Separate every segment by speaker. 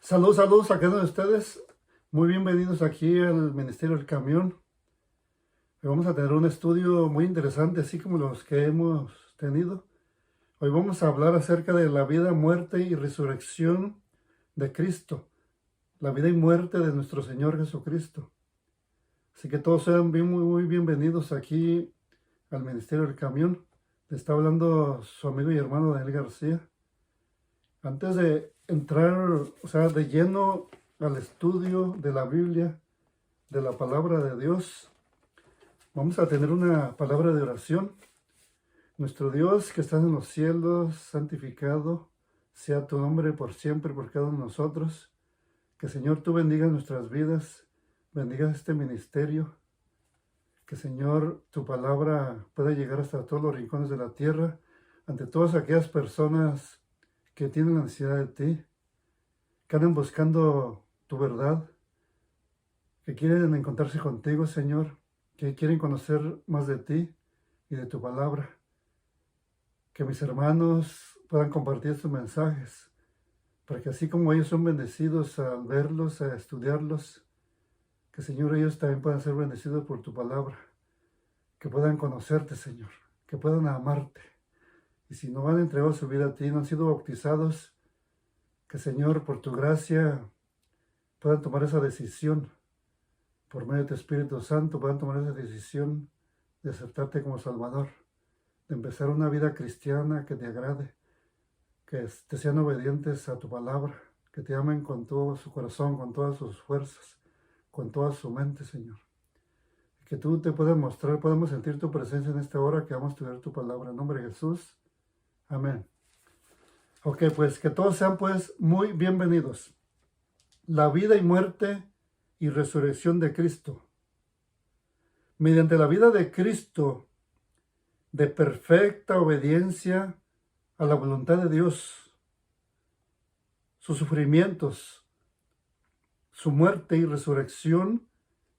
Speaker 1: Saludos a cada uno de ustedes. Muy bienvenidos aquí al Ministerio del Camión. Hoy vamos a tener un estudio muy interesante, así como los que hemos tenido. Hoy vamos a hablar acerca de la vida, muerte y resurrección de Cristo. La vida y muerte de nuestro Señor Jesucristo. Así que todos sean muy bienvenidos aquí al Ministerio del Camión. Le está hablando su amigo y hermano Daniel García. Antes de entrar, de lleno al estudio de la Biblia, de la palabra de Dios, vamos a tener una palabra de oración. Nuestro Dios que estás en los cielos, santificado sea tu nombre por siempre, por cada uno de nosotros. Que Señor, tú bendigas nuestras vidas, bendigas este ministerio. Que Señor, tu palabra pueda llegar hasta todos los rincones de la tierra, ante todas aquellas personas que tienen la necesidad de ti, que andan buscando tu verdad, que quieren encontrarse contigo, Señor, que quieren conocer más de ti y de tu palabra. Que mis hermanos puedan compartir sus mensajes, para que así como ellos son bendecidos al verlos, a estudiarlos, que Señor, ellos también puedan ser bendecidos por tu palabra, que puedan conocerte, Señor, que puedan amarte. Y si no han entregado su vida a ti, no han sido bautizados, que Señor, por tu gracia, puedan tomar esa decisión, por medio de tu Espíritu Santo, puedan tomar esa decisión de aceptarte como Salvador, de empezar una vida cristiana que te agrade, que te sean obedientes a tu palabra, que te amen con todo su corazón, con todas sus fuerzas, con toda su mente, Señor. Que tú te puedas mostrar, podamos sentir tu presencia en esta hora que vamos a estudiar tu palabra. En nombre de Jesús. Amén. Ok, pues que todos sean pues muy bienvenidos. La vida y muerte y resurrección de Cristo. Mediante la vida de Cristo, de perfecta obediencia a la voluntad de Dios, sus sufrimientos, su muerte y resurrección,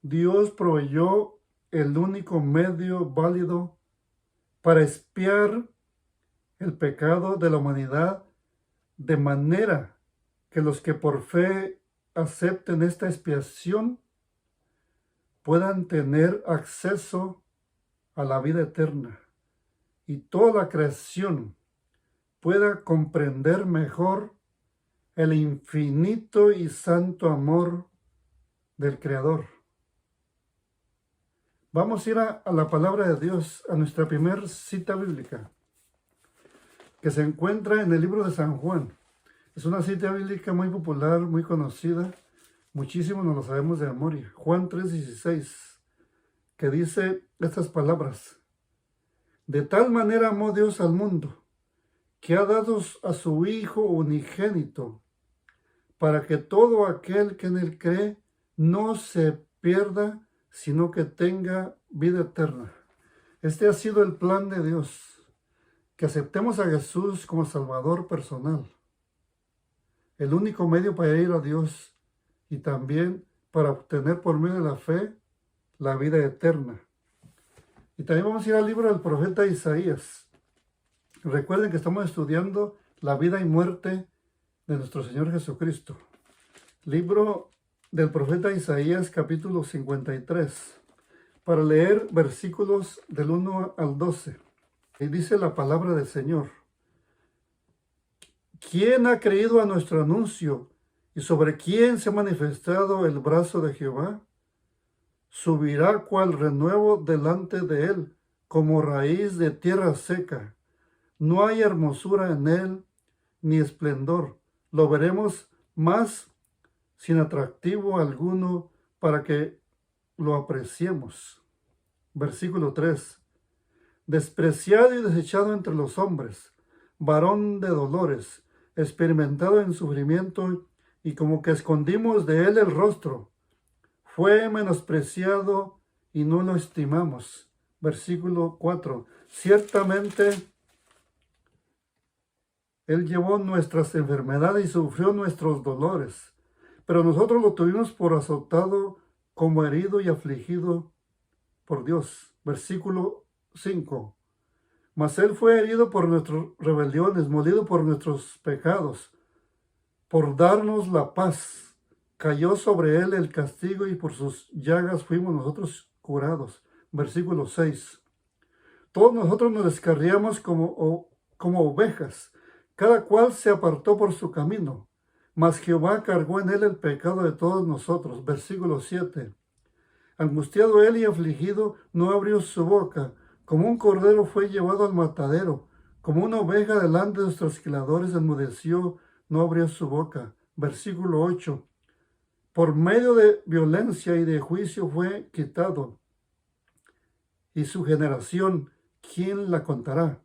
Speaker 1: Dios proveyó el único medio válido para expiar el pecado de la humanidad, de manera que los que por fe acepten esta expiación puedan tener acceso a la vida eterna y toda la creación pueda comprender mejor el infinito y santo amor del Creador. Vamos a ir a la palabra de Dios, a nuestra primera cita bíblica, que se encuentra en el libro de San Juan. Es una cita bíblica muy popular, muy conocida, muchísimo nos lo sabemos de memoria. Juan 3:16, que dice estas palabras: de tal manera amó Dios al mundo, que ha dado a su Hijo unigénito, para que todo aquel que en él cree no se pierda, sino que tenga vida eterna. Este ha sido el plan de Dios, que aceptemos a Jesús como Salvador personal, el único medio para ir a Dios y también para obtener por medio de la fe la vida eterna. Y también vamos a ir al libro del profeta Isaías. Recuerden que estamos estudiando la vida y muerte de nuestro Señor Jesucristo. Libro del profeta Isaías, capítulo 53, para leer versículos del 1 al 12. Y dice la palabra del Señor: ¿quién ha creído a nuestro anuncio y sobre quién se ha manifestado el brazo de Jehová? Subirá cual renuevo delante de él, como raíz de tierra seca. No hay hermosura en él, ni esplendor. Lo veremos más sin atractivo alguno para que lo apreciemos. Versículo 3. Despreciado y desechado entre los hombres, varón de dolores, experimentado en sufrimiento, y como que escondimos de él el rostro. Fue menospreciado y no lo estimamos. Versículo 4. Ciertamente él llevó nuestras enfermedades y sufrió nuestros dolores, pero nosotros lo tuvimos por azotado, como herido y afligido por Dios. Versículo 5. Mas él fue herido por nuestras rebeliones, molido por nuestros pecados. por darnos la paz. Cayó sobre él el castigo y por sus llagas fuimos nosotros curados. Versículo 6. Todos nosotros nos descarriamos como ovejas, cada cual se apartó por su camino, mas Jehová cargó en él el pecado de todos nosotros. Versículo 7. Angustiado él y afligido, no abrió su boca. Como un cordero fue llevado al matadero. Como una oveja delante de sus trasquiladores enmudeció, no abrió su boca. Versículo 8. Por medio de violencia y de juicio fue quitado. Y su generación, ¿quién la contará?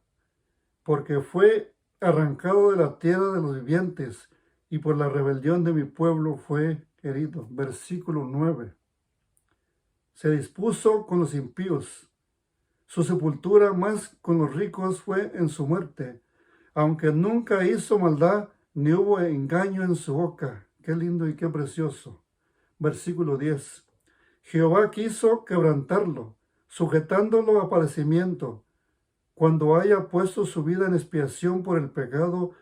Speaker 1: Porque fue arrancado de la tierra de los vivientes, y por la rebelión de mi pueblo fue herido. Versículo 9. Se dispuso con los impíos. Su sepultura más con los ricos fue en su muerte, aunque nunca hizo maldad, ni hubo engaño en su boca. Qué lindo y qué precioso. Versículo 10. Jehová quiso quebrantarlo, sujetándolo a padecimiento. Cuando haya puesto su vida en expiación por el pecado,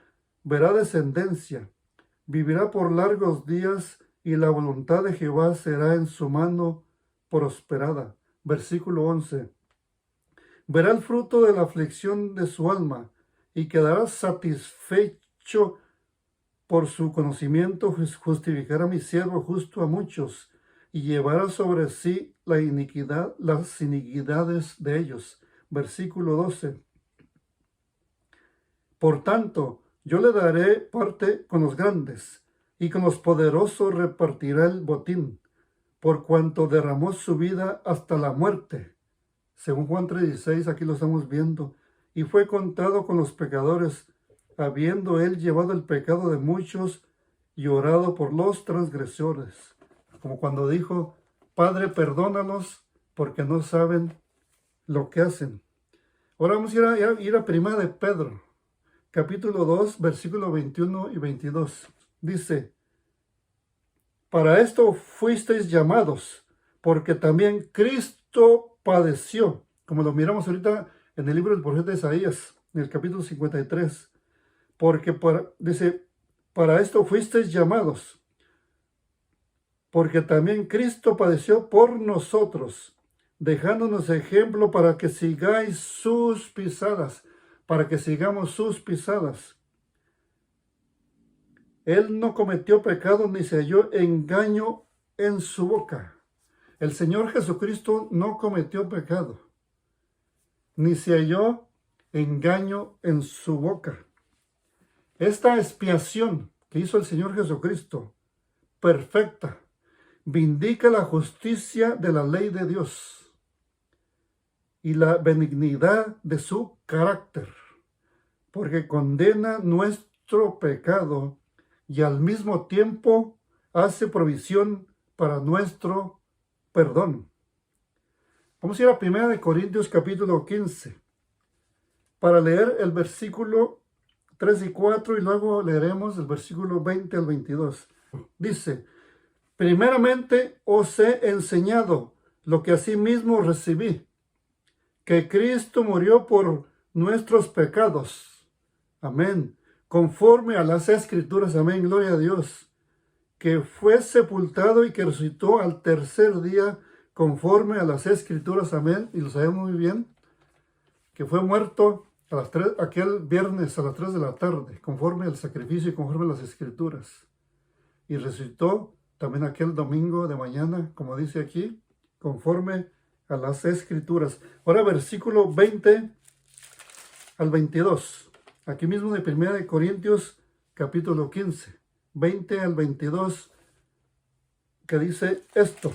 Speaker 1: verá descendencia, vivirá por largos días, y la voluntad de Jehová será en su mano prosperada. Versículo 11. Verá el fruto de la aflicción de su alma, y quedará satisfecho por su conocimiento. Justificará mi siervo justo a muchos, y llevará sobre sí las iniquidades de ellos. Versículo 12. Por tanto, yo le daré parte con los grandes, y con los poderosos repartirá el botín, por cuanto derramó su vida hasta la muerte. Según Juan 3:16, aquí lo estamos viendo. Y fue contado con los pecadores, habiendo él llevado el pecado de muchos y orado por los transgresores. Como cuando dijo, Padre, perdónalos, porque no saben lo que hacen. Ahora vamos a ir a Primera de Pedro, capítulo 2, versículos 21 y 22. Dice, para esto fuisteis llamados, porque también Cristo padeció, como lo miramos ahorita en el libro del profeta Isaías, en el capítulo 53. Porque dice, para esto fuisteis llamados, porque también Cristo padeció por nosotros, dejándonos ejemplo para que sigáis sus pisadas, para que sigamos sus pisadas. Él no cometió pecado ni se halló engaño en su boca. El Señor Jesucristo no cometió pecado, ni se halló engaño en su boca. Esta expiación que hizo el Señor Jesucristo, perfecta, vindica la justicia de la ley de Dios y la benignidad de su carácter, porque condena nuestro pecado y al mismo tiempo hace provisión para nuestro perdón. Vamos a ir a 1 Corintios capítulo 15 para leer el versículo 3 y 4 y luego leeremos el versículo 20 al 22. Dice, primeramente os he enseñado lo que asimismo recibí, que Cristo murió por nuestros pecados. Amén. Conforme a las Escrituras. Amén. Gloria a Dios. Que fue sepultado y que resucitó al tercer día conforme a las Escrituras. Amén. Y lo sabemos muy bien. Que fue muerto a las 3, aquel viernes a las 3 de la tarde, conforme al sacrificio y conforme a las Escrituras. Y resucitó también aquel domingo de mañana, como dice aquí, conforme a las Escrituras. Ahora versículo 20 al 22. Aquí mismo de 1 Corintios capítulo 15. 20 al 22, que dice esto.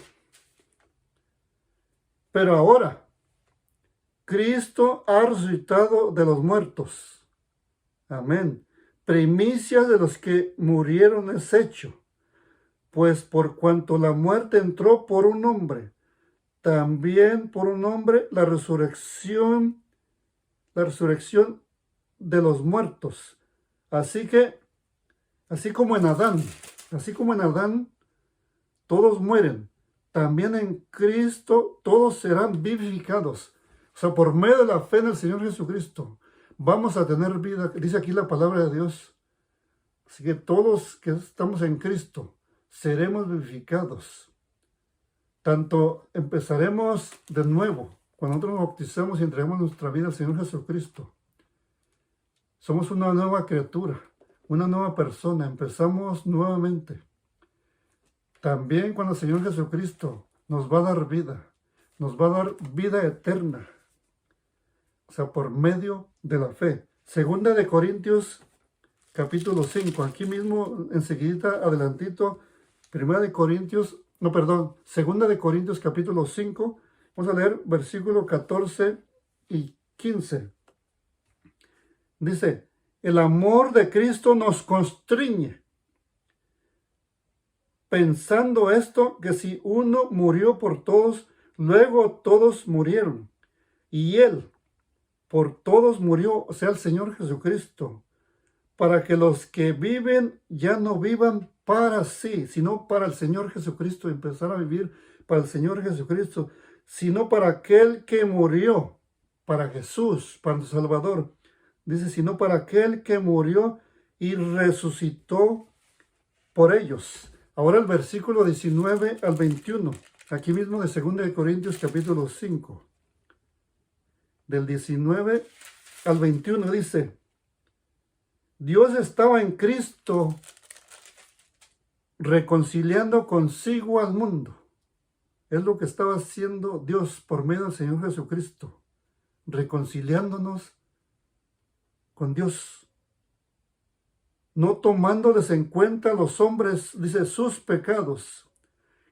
Speaker 1: Pero ahora, Cristo ha resucitado de los muertos. Amén. Primicias de los que murieron es hecho. Pues por cuanto la muerte entró por un hombre, también por un hombre la resurrección de los muertos. Así como en Adán, todos mueren, también en Cristo todos serán vivificados. O sea, por medio de la fe en el Señor Jesucristo, vamos a tener vida. Dice aquí la palabra de Dios. Así que todos que estamos en Cristo seremos vivificados. Tanto empezaremos de nuevo cuando nosotros nos bautizamos y entregamos nuestra vida al Señor Jesucristo. Somos una nueva criatura, una nueva persona. Empezamos nuevamente. También cuando el Señor Jesucristo nos va a dar vida, nos va a dar vida eterna. O sea, por medio de la fe. Segunda de Corintios, capítulo 5. Aquí mismo, enseguida, adelantito. Segunda de Corintios, capítulo 5. Vamos a leer versículos 14 y 15. Dice, el amor de Cristo nos constriñe, pensando esto, que si uno murió por todos, luego todos murieron. Y Él por todos murió, o sea, el Señor Jesucristo, para que los que viven ya no vivan para sí, sino para el Señor Jesucristo, empezar a vivir para el Señor Jesucristo, sino para aquel que murió, para Jesús, para el Salvador. Dice, sino para aquel que murió y resucitó por ellos. Ahora el versículo 19 al 21, aquí mismo de 2 Corintios capítulo 5. Del 19 al 21 dice, Dios estaba en Cristo reconciliando consigo al mundo. Es lo que estaba haciendo Dios por medio del Señor Jesucristo, reconciliándonos con Dios, no tomándoles en cuenta a los hombres, dice, sus pecados,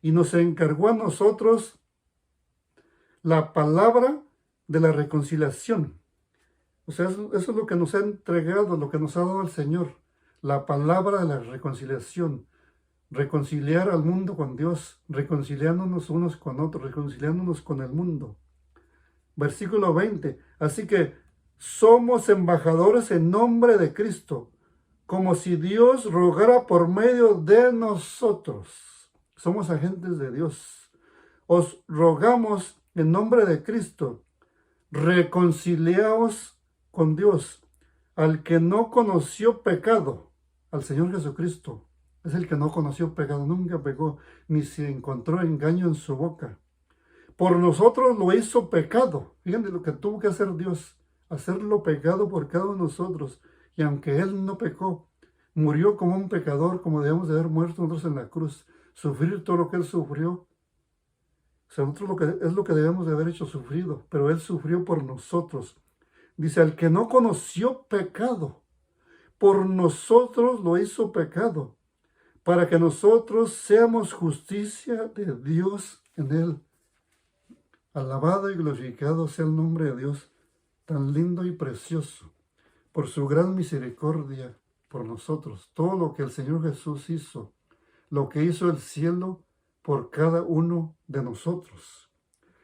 Speaker 1: y nos encargó a nosotros la palabra de la reconciliación. O sea, eso es lo que nos ha entregado, lo que nos ha dado el Señor, la palabra de la reconciliación, reconciliar al mundo con Dios, reconciliándonos unos con otros, reconciliándonos con el mundo. Versículo 20, así que somos embajadores en nombre de Cristo, como si Dios rogara por medio de nosotros. Somos agentes de Dios. Os rogamos en nombre de Cristo, reconciliaos con Dios. Al que no conoció pecado, al Señor Jesucristo, es el que no conoció pecado, nunca pecó, ni se encontró engaño en su boca. Por nosotros lo hizo pecado. Fíjense lo que tuvo que hacer Dios, hacerlo pecado por cada uno de nosotros. Y aunque Él no pecó, murió como un pecador, como debemos de haber muerto nosotros en la cruz, sufrir todo lo que Él sufrió. O sea, nosotros es lo que debemos de haber hecho sufrido, pero Él sufrió por nosotros. Dice, al que no conoció pecado, por nosotros lo hizo pecado, para que nosotros seamos justicia de Dios en Él. Alabado y glorificado sea el nombre de Dios, tan lindo y precioso, por su gran misericordia por nosotros. Todo lo que el Señor Jesús hizo, lo que hizo el cielo por cada uno de nosotros.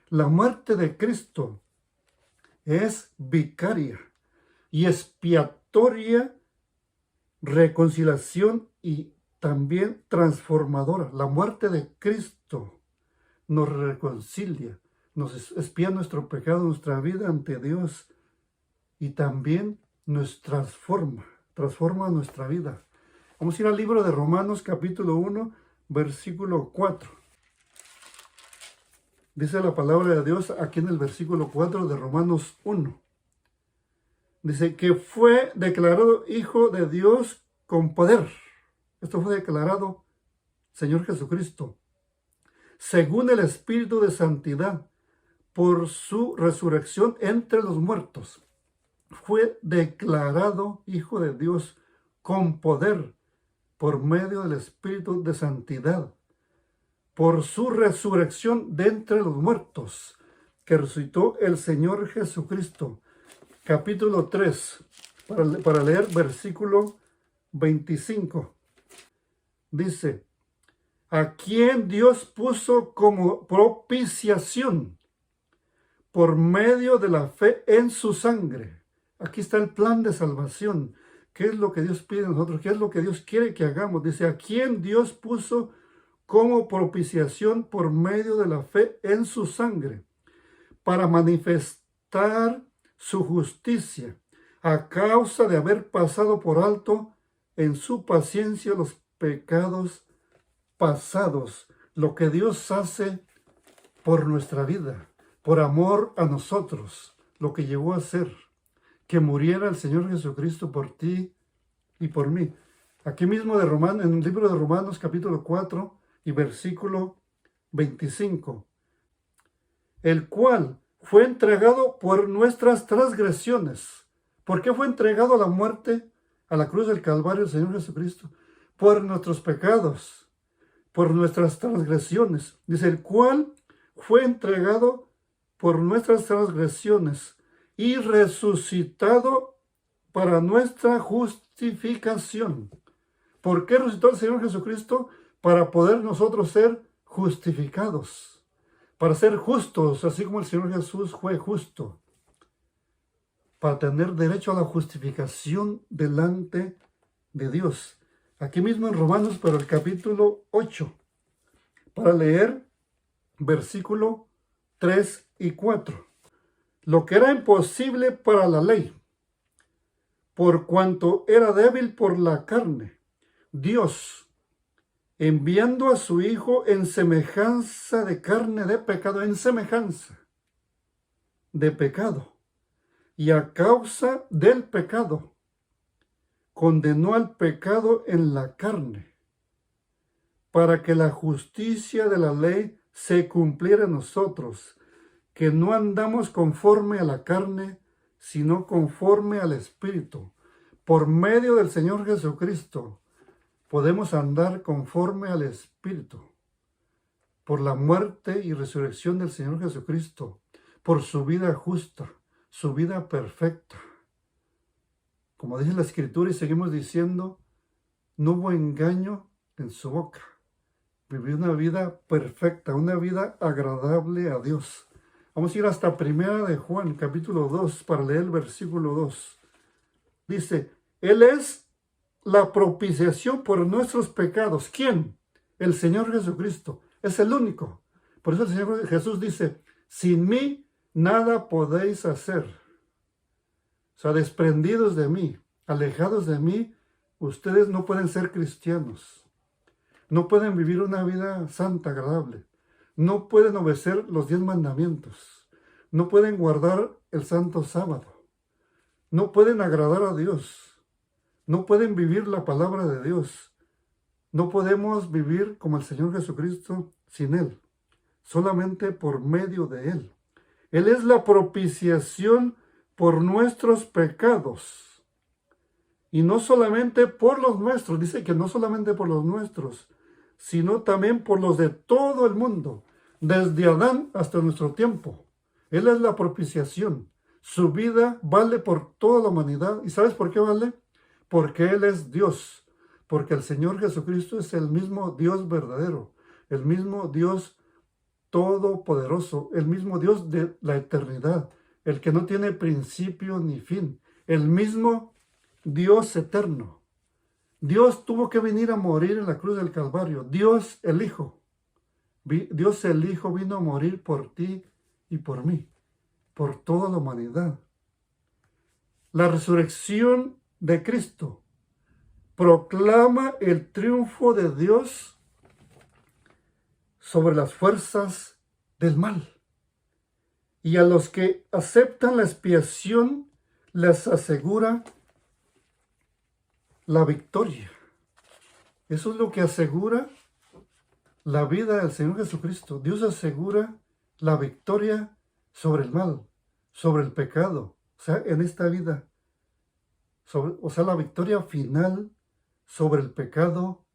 Speaker 1: La muerte de Cristo es vicaria y expiatoria, reconciliación y también transformadora. La muerte de Cristo nos reconcilia, nos expía nuestro pecado, nuestra vida ante Dios y también nos transforma nuestra vida. Vamos a ir al libro de Romanos capítulo 1, versículo 4. Dice la palabra de Dios aquí en el versículo 4 de Romanos 1. Dice que fue declarado Hijo de Dios con poder. Esto fue declarado Señor Jesucristo, según el Espíritu de Santidad, por su resurrección entre los muertos. Fue declarado Hijo de Dios con poder por medio del Espíritu de Santidad, por su resurrección de entre los muertos, que resucitó el Señor Jesucristo. Capítulo 3, para leer versículo 25. Dice, a quien Dios puso como propiciación por medio de la fe en su sangre. Aquí está el plan de salvación. ¿Qué es lo que Dios pide de nosotros? ¿Qué es lo que Dios quiere que hagamos? Dice, a quien Dios puso como propiciación por medio de la fe en su sangre, para manifestar su justicia, a causa de haber pasado por alto en su paciencia los pecados pasados, lo que Dios hace por nuestra vida, por amor a nosotros, lo que llegó a ser, que muriera el Señor Jesucristo por ti y por mí. Aquí mismo en el libro de Romanos capítulo 4 y versículo 25, el cual fue entregado por nuestras transgresiones. ¿Por qué fue entregado a la muerte, a la cruz del Calvario el Señor Jesucristo? Por nuestros pecados, por nuestras transgresiones. Dice, el cual fue entregado por nuestras transgresiones y resucitado para nuestra justificación. ¿Por qué resucitó el Señor Jesucristo? Para poder nosotros ser justificados, para ser justos, así como el Señor Jesús fue justo, para tener derecho a la justificación delante de Dios. Aquí mismo en Romanos, pero el capítulo 8, para leer versículo 3 y 4. Lo que era imposible para la ley, por cuanto era débil por la carne, Dios, enviando a su Hijo en semejanza de carne de pecado, en semejanza de pecado, y a causa del pecado, condenó al pecado en la carne, para que la justicia de la ley se cumpliera en nosotros, que no andamos conforme a la carne, sino conforme al Espíritu. Por medio del Señor Jesucristo, podemos andar conforme al Espíritu, por la muerte y resurrección del Señor Jesucristo, por su vida justa, su vida perfecta. Como dice la Escritura y seguimos diciendo, no hubo engaño en su boca. Vivió una vida perfecta, una vida agradable a Dios. Vamos a ir hasta Primera de Juan, capítulo 2, para leer el versículo 2. Dice, Él es la propiciación por nuestros pecados. ¿Quién? El Señor Jesucristo. Es el único. Por eso el Señor Jesús dice, sin mí nada podéis hacer. O sea, desprendidos de mí, alejados de mí, ustedes no pueden ser cristianos. No pueden vivir una vida santa, agradable. No pueden obedecer los 10 mandamientos. No pueden guardar el santo sábado. No pueden agradar a Dios. No pueden vivir la palabra de Dios. No podemos vivir como el Señor Jesucristo sin Él. Solamente por medio de Él. Él es la propiciación por nuestros pecados. Y no solamente por los nuestros. Dice que no solamente por los nuestros, sino también por los de todo el mundo, desde Adán hasta nuestro tiempo. Él es la propiciación. Su vida vale por toda la humanidad. ¿Y sabes por qué vale? Porque Él es Dios. Porque el Señor Jesucristo es el mismo Dios verdadero, el mismo Dios todopoderoso, el mismo Dios de la eternidad, el que no tiene principio ni fin, el mismo Dios eterno. Dios tuvo que venir a morir en la cruz del Calvario. Dios el Hijo vino a morir por ti y por mí, por toda la humanidad. La resurrección de Cristo proclama el triunfo de Dios sobre las fuerzas del mal. Y a los que aceptan la expiación les asegura la victoria. Eso es lo que asegura la vida del Señor Jesucristo. Dios asegura la victoria sobre el mal, sobre el pecado. O sea, en esta vida. La victoria final sobre el pecado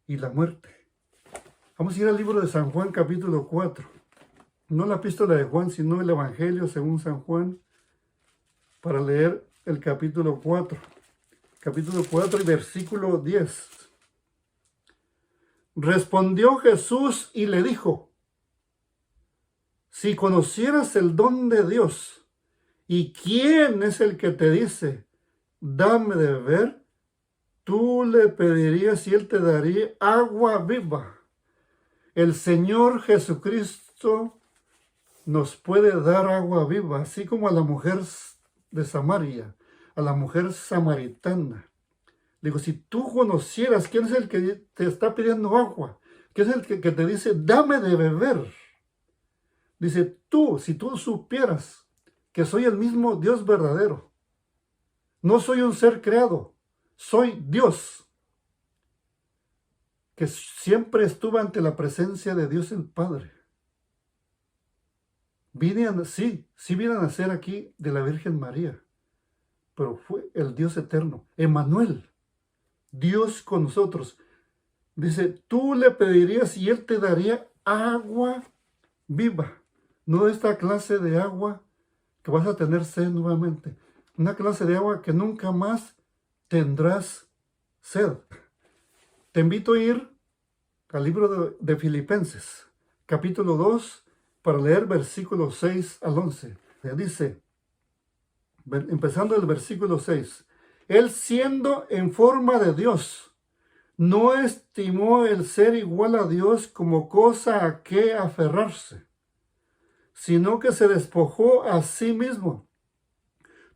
Speaker 1: y la muerte. Vamos a ir al libro de San Juan, capítulo 4. No la epístola de Juan, sino el Evangelio según San Juan, para leer el capítulo 4. Capítulo 4 y versículo 10. Respondió Jesús y le dijo, si conocieras el don de Dios, y quién es el que te dice, dame de beber, tú le pedirías y él te daría agua viva. El Señor Jesucristo nos puede dar agua viva, así como a la mujer de Samaria, a la mujer samaritana. Le digo, si tú conocieras quién es el que te está pidiendo agua, quién es el que te dice, dame de beber. Dice, si tú supieras que soy el mismo Dios verdadero, no soy un ser creado, soy Dios, que siempre estuve ante la presencia de Dios el Padre. Sí vine a nacer aquí de la Virgen María, pero fue el Dios eterno, Emmanuel, Dios con nosotros. Dice, tú le pedirías y Él te daría agua viva, no esta clase de agua que vas a tener sed nuevamente, una clase de agua que nunca más tendrás sed. Te invito a ir al libro de Filipenses, capítulo 2, para leer versículos 6 al 11. Dice, empezando el versículo 6, Él siendo en forma de Dios, no estimó el ser igual a Dios como cosa a que aferrarse, sino que se despojó a sí mismo,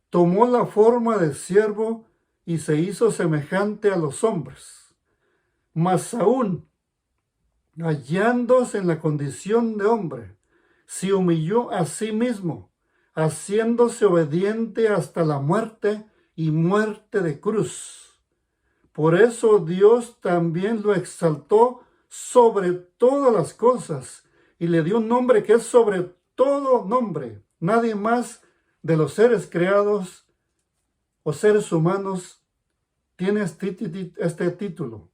Speaker 1: tomó la forma de siervo y se hizo semejante a los hombres. Mas aún, hallándose en la condición de hombre, se humilló a sí mismo, haciéndose obediente hasta la muerte y muerte de cruz. Por eso Dios también lo exaltó sobre todas las cosas y le dio un nombre que es sobre todo nombre. Nadie más de los seres creados o seres humanos tiene este título.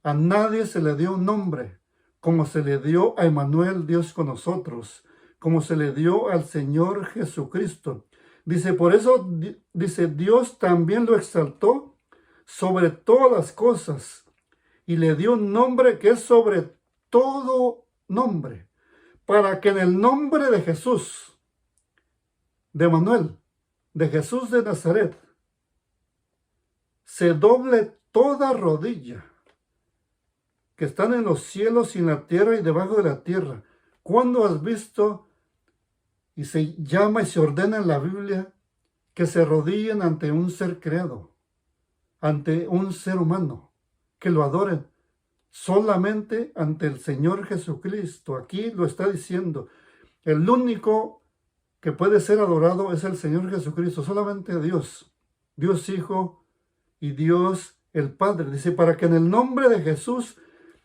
Speaker 1: A nadie se le dio un nombre como se le dio a Emmanuel, Dios con nosotros, como se le dio al Señor Jesucristo. Dice, por eso, dice, Dios también lo exaltó sobre todas las cosas y le dio un nombre que es sobre todo nombre, para que en el nombre de Jesús, de Emmanuel, de Jesús de Nazaret, se doble toda rodilla que están en los cielos y en la tierra y debajo de la tierra. ¿Cuándo has visto y se llama y se ordena en la Biblia que se arrodillen ante un ser creado, ante un ser humano, que lo adoren? Solamente ante el Señor Jesucristo. Aquí lo está diciendo. El único que puede ser adorado es el Señor Jesucristo, solamente Dios, Dios Hijo y Dios el Padre. Dice, para que en el nombre de Jesús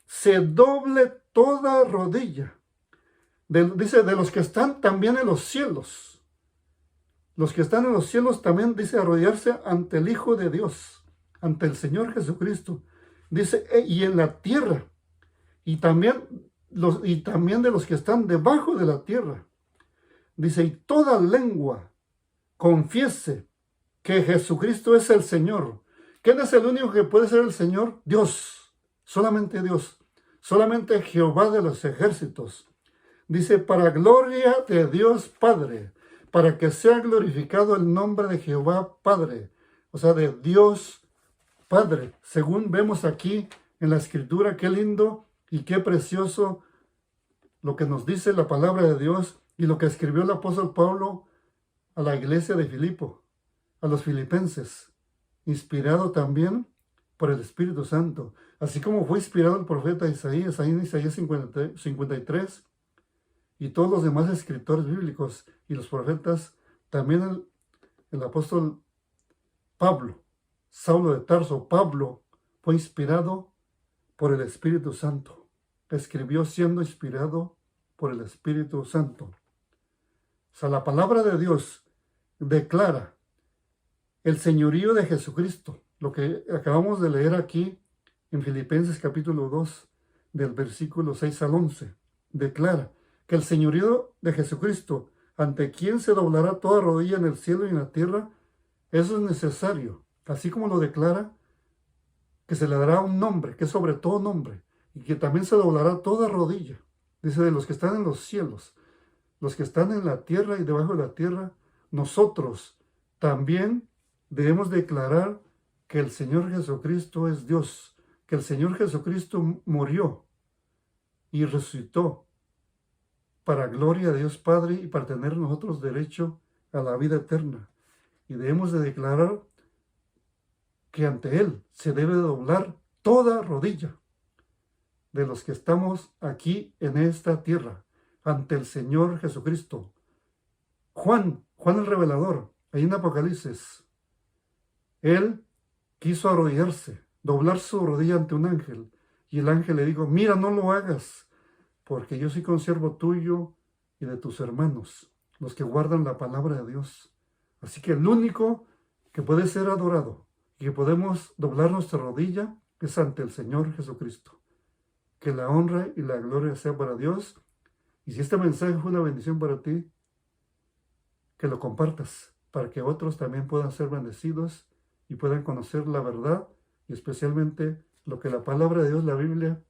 Speaker 1: se doble toda rodilla. Dice, de los que están también en los cielos. Los que están en los cielos también, dice, arrodillarse ante el Hijo de Dios, ante el Señor Jesucristo. Dice, y en la tierra, y también de los que están debajo de la tierra. Dice, y toda lengua confiese que Jesucristo es el Señor. ¿Quién es el único que puede ser el Señor? Dios, solamente Dios. Solamente Jehová de los ejércitos. Dice, para gloria de Dios Padre, para que sea glorificado el nombre de Jehová Padre, o sea, de Dios Padre. Según vemos aquí en la Escritura, qué lindo y qué precioso lo que nos dice la palabra de Dios y lo que escribió el apóstol Pablo a la iglesia de Filipo, a los filipenses, inspirado también por el Espíritu Santo, así como fue inspirado el profeta Isaías, ahí en Isaías 53, y todos los demás escritores bíblicos y los profetas, también el apóstol Pablo, Saulo de Tarso, Pablo, fue inspirado por el Espíritu Santo. Escribió siendo inspirado por el Espíritu Santo. O sea, la palabra de Dios declara el señorío de Jesucristo, lo que acabamos de leer aquí en Filipenses capítulo 2, del versículo 6 al 11. Declara que el señorío de Jesucristo, ante quien se doblará toda rodilla en el cielo y en la tierra, eso es necesario. Así como lo declara, que se le dará un nombre, que es sobre todo nombre, y que también se doblará toda rodilla. Dice, de los que están en los cielos, los que están en la tierra y debajo de la tierra, nosotros también debemos declarar que el Señor Jesucristo es Dios, que el Señor Jesucristo murió y resucitó para gloria de Dios Padre y para tener nosotros derecho a la vida eterna. Y debemos de declarar que ante Él se debe doblar toda rodilla de los que estamos aquí en esta tierra, ante el Señor Jesucristo. Juan el Revelador, ahí en Apocalipsis, él quiso arrodillarse, doblar su rodilla ante un ángel, y el ángel le dijo: mira, no lo hagas, porque yo soy consiervo tuyo y de tus hermanos, los que guardan la palabra de Dios. Así que el único que puede ser adorado y que podemos doblar nuestra rodilla es ante el Señor Jesucristo. Que la honra y la gloria sea para Dios. Y si este mensaje fue una bendición para ti, que lo compartas para que otros también puedan ser bendecidos y puedan conocer la verdad y especialmente lo que la palabra de Dios, la Biblia,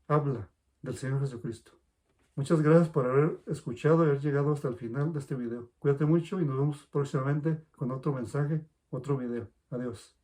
Speaker 1: habla del Señor Jesucristo. Muchas gracias por haber escuchado y haber llegado hasta el final de este video. Cuídate mucho y nos vemos próximamente con otro mensaje, otro video. Adiós.